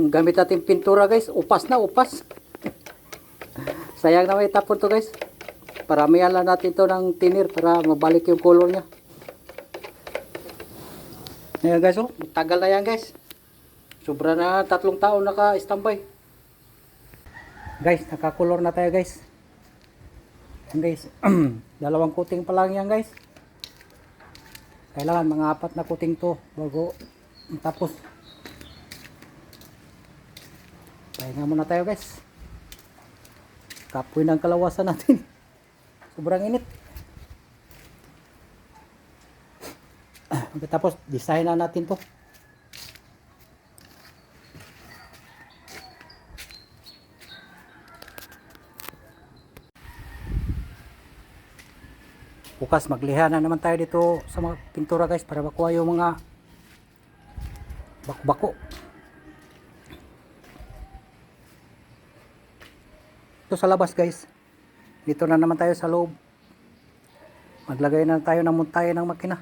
Yung gamit natin pintura guys, upas na upas. Sayang na may tapon to guys. Paramihan lang natin to ng tinir para mabalik yung color nya. Ayan guys, oh, tagal na yan guys. Sobra na 3 taon naka-standby. Guys, nakakulor na tayo guys. Ayan guys, 2 coating pa lang yan guys. Kailangan mga 4 na coating to bago tapos. Pahinga muna tayo guys. Kapoy ng kalawasan natin. Sobrang init. Tapos design na natin to. Bukas magliha na naman tayo dito sa mga pintura guys para makuha yung mga bako-bako. Ito sa labas guys. Dito na naman tayo sa loob. Maglagay na tayo ng muntayan ng makina.